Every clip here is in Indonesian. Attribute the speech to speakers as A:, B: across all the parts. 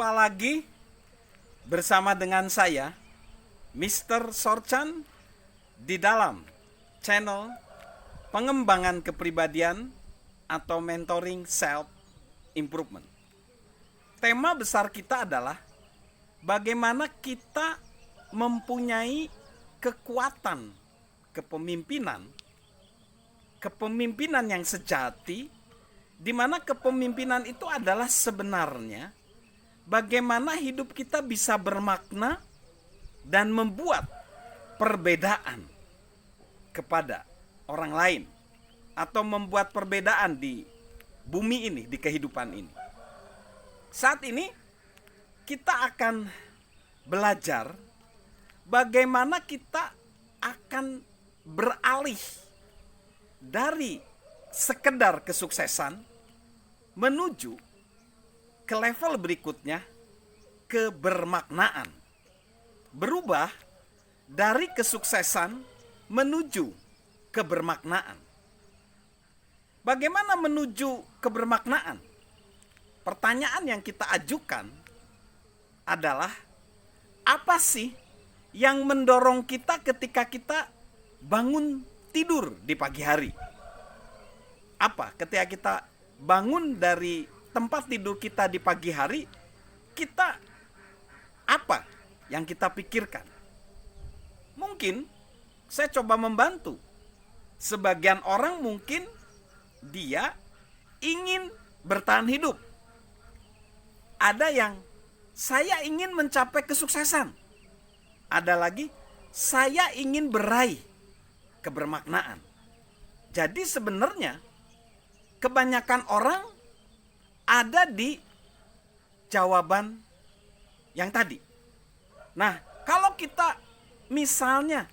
A: Jumpa lagi bersama dengan saya, Mr. Sorchan, di dalam channel pengembangan kepribadian atau mentoring self improvement. Tema besar kita adalah bagaimana kita mempunyai kekuatan kepemimpinan yang sejati, di mana kepemimpinan itu adalah sebenarnya bagaimana hidup kita bisa bermakna dan membuat perbedaan kepada orang lain, atau membuat perbedaan di bumi ini, di kehidupan ini. Saat ini kita akan belajar bagaimana kita akan beralih dari sekedar kesuksesan menuju ke level berikutnya, kebermaknaan. Berubah dari kesuksesan menuju kebermaknaan. Bagaimana menuju kebermaknaan? Pertanyaan yang kita ajukan adalah, apa sih yang mendorong kita ketika kita bangun tidur di pagi hari? Apa ketika kita bangun dari tempat tidur kita di pagi hari, kita apa yang kita pikirkan? Mungkin saya coba membantu. Sebagian orang mungkin dia ingin bertahan hidup. Ada yang saya ingin mencapai kesuksesan. Ada lagi saya ingin meraih kebermaknaan. Jadi sebenarnya kebanyakan orang ada di jawaban yang tadi. Nah, kalau kita misalnya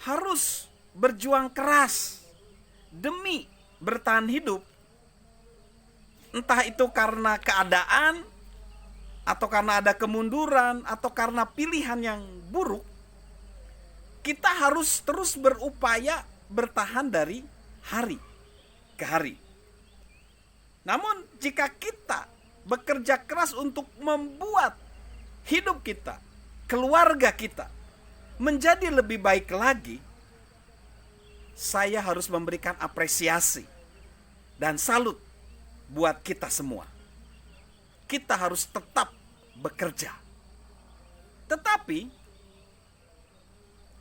A: harus berjuang keras demi bertahan hidup, entah itu karena keadaan, atau karena ada kemunduran, atau karena pilihan yang buruk, kita harus terus berupaya bertahan dari hari ke hari. Namun jika kita bekerja keras untuk membuat hidup kita, keluarga kita menjadi lebih baik lagi, saya harus memberikan apresiasi dan salut buat kita semua. Kita harus tetap bekerja. Tetapi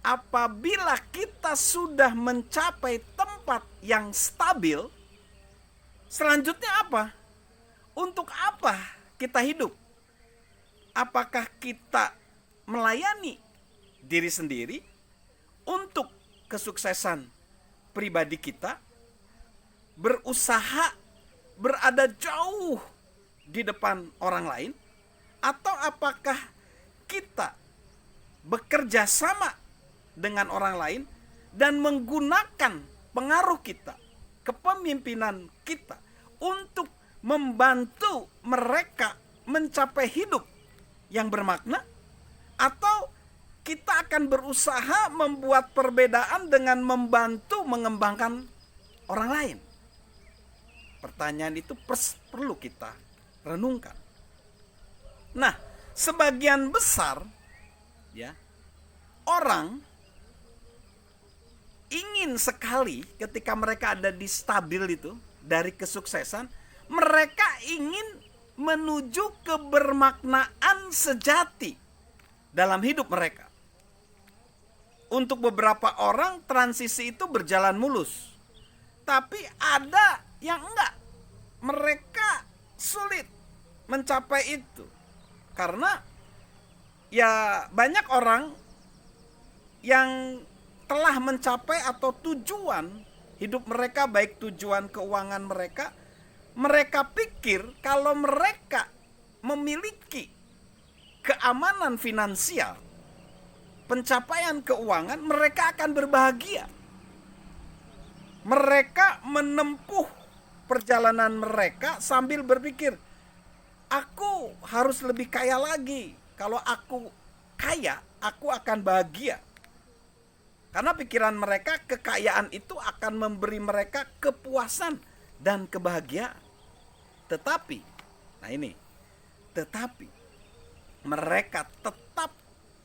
A: apabila kita sudah mencapai tempat yang stabil, selanjutnya apa? Untuk apa kita hidup? Apakah kita melayani diri sendiri untuk kesuksesan pribadi kita, berusaha berada jauh di depan orang lain, atau apakah kita bekerja sama dengan orang lain dan menggunakan pengaruh kita, kepemimpinan kita untuk membantu mereka mencapai hidup yang bermakna, atau kita akan berusaha membuat perbedaan dengan membantu mengembangkan orang lain? Pertanyaan itu perlu kita renungkan. Nah, sebagian besar orang ingin sekali ketika mereka ada di stabil itu, dari kesuksesan, mereka ingin menuju kebermaknaan sejati dalam hidup mereka. Untuk beberapa orang transisi itu berjalan mulus, tapi ada yang enggak. Mereka sulit mencapai itu karena banyak orang yang telah mencapai atau tujuan hidup mereka, baik tujuan keuangan mereka, mereka pikir kalau mereka memiliki keamanan finansial, pencapaian keuangan, mereka akan berbahagia. Mereka menempuh perjalanan mereka sambil berpikir, aku harus lebih kaya lagi. Kalau aku kaya, aku akan bahagia. Karena pikiran mereka, kekayaan itu akan memberi mereka kepuasan dan kebahagiaan. Tetapi, nah ini, Tetapi mereka tetap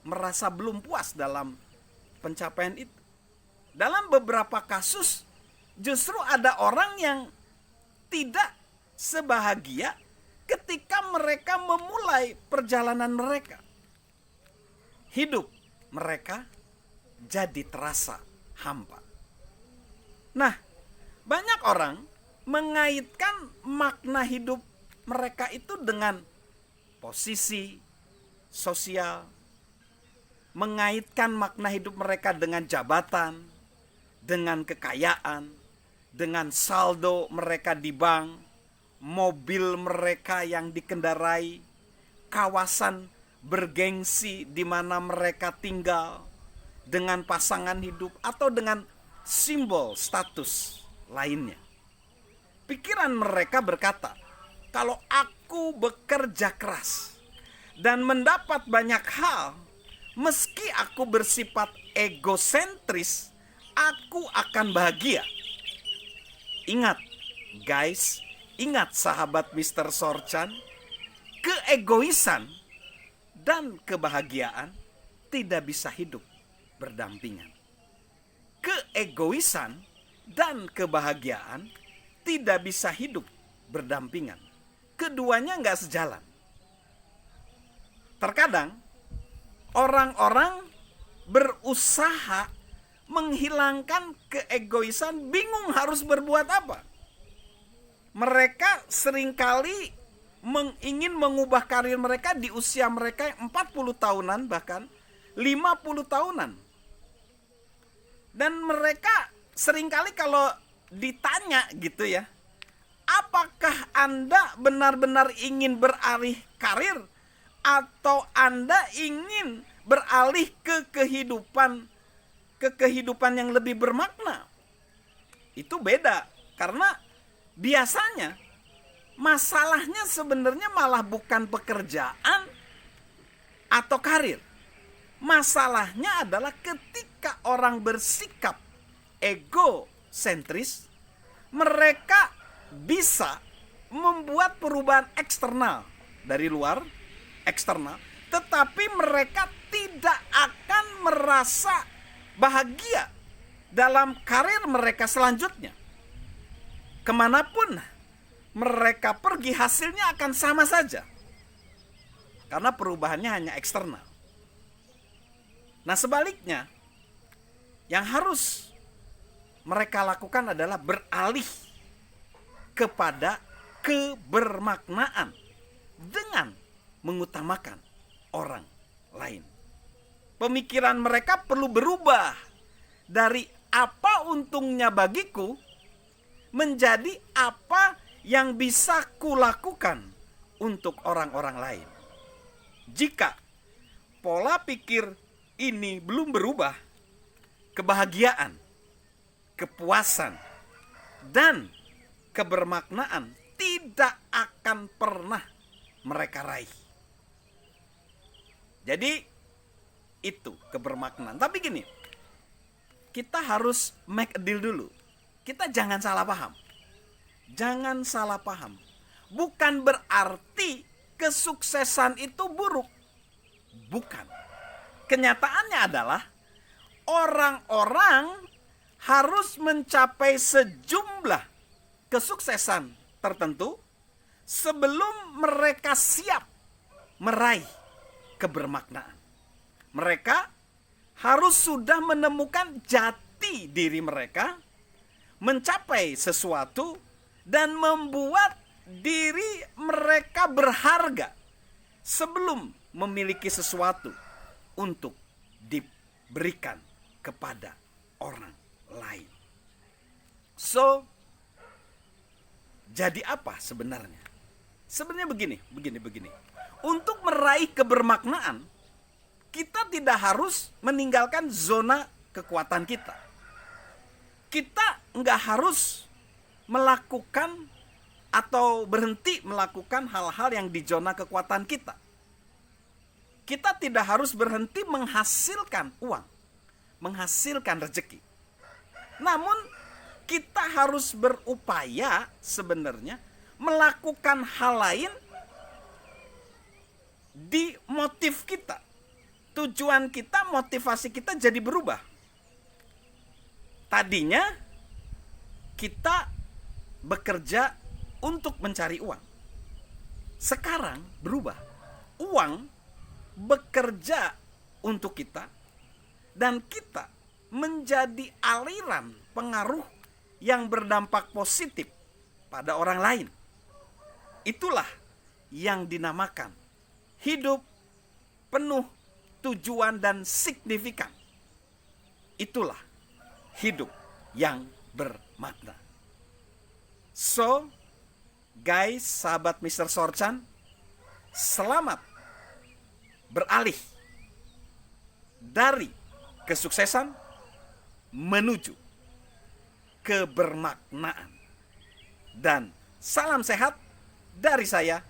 A: merasa belum puas dalam pencapaian itu. Dalam beberapa kasus justru ada orang yang tidak sebahagia ketika mereka memulai perjalanan mereka. Hidup mereka jadi terasa hampa. Nah, banyak orang mengaitkan makna hidup mereka itu dengan posisi sosial, mengaitkan makna hidup mereka dengan jabatan, dengan kekayaan, dengan saldo mereka di bank, mobil mereka yang dikendarai, kawasan bergengsi di mana mereka tinggal, dengan pasangan hidup atau dengan simbol status lainnya. Pikiran mereka berkata, kalau aku bekerja keras dan mendapat banyak hal, meski aku bersifat egosentris, aku akan bahagia. Ingat guys, ingat sahabat Mr. Sorchan, keegoisan dan kebahagiaan tidak bisa hidup berdampingan. Keegoisan dan kebahagiaan tidak bisa hidup berdampingan. Keduanya nggak sejalan. Terkadang orang-orang berusaha menghilangkan keegoisan, bingung harus berbuat apa. Mereka seringkali ingin mengubah karir mereka di usia mereka yang 40 tahunan, bahkan 50 tahunan. Dan mereka seringkali kalau ditanya gitu ya, apakah Anda benar-benar ingin beralih karir atau Anda ingin beralih ke kehidupan yang lebih bermakna? Itu beda, karena biasanya masalahnya sebenarnya malah bukan pekerjaan atau karir. Masalahnya adalah ketika orang bersikap egosentris, mereka bisa membuat perubahan eksternal dari luar, eksternal, tetapi mereka tidak akan merasa bahagia dalam karir mereka selanjutnya. Kemanapun mereka pergi, hasilnya akan sama saja, karena perubahannya hanya eksternal. Nah, sebaliknya, yang harus mereka lakukan adalah beralih kepada kebermaknaan dengan mengutamakan orang lain. Pemikiran mereka perlu berubah dari apa untungnya bagiku menjadi apa yang bisa kulakukan untuk orang-orang lain. Jika pola pikir ini belum berubah, kebahagiaan, kepuasan, dan kebermaknaan tidak akan pernah mereka raih. Jadi itu kebermaknaan. Tapi gini, kita harus make a deal dulu. Kita jangan salah paham. Jangan salah paham. Bukan berarti kesuksesan itu buruk. Bukan. Kenyataannya adalah orang-orang harus mencapai sejumlah kesuksesan tertentu sebelum mereka siap meraih kebermaknaan. Mereka harus sudah menemukan jati diri mereka, mencapai sesuatu, dan membuat diri mereka berharga sebelum memiliki sesuatu untuk diberikan kepada orang lain. So, jadi apa sebenarnya? Sebenarnya begini. Untuk meraih kebermaknaan, kita tidak harus meninggalkan zona kekuatan kita. Kita nggak harus melakukan atau berhenti melakukan hal-hal yang di zona kekuatan kita. Kita tidak harus berhenti menghasilkan uang, menghasilkan rezeki. Namun kita harus berupaya sebenarnya melakukan hal lain di motif kita. Tujuan kita, motivasi kita jadi berubah. Tadinya kita bekerja untuk mencari uang. Sekarang berubah. Uang bekerja untuk kita dan kita menjadi aliran pengaruh yang berdampak positif pada orang lain. Itulah yang dinamakan hidup penuh tujuan dan signifikan. Itulah hidup yang bermakna. So, guys, sahabat Mr. Sorchan, selamat beralih dari kesuksesan menuju kebermaknaan. Dan salam sehat dari saya,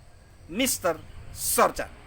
A: Mr. Sorchan.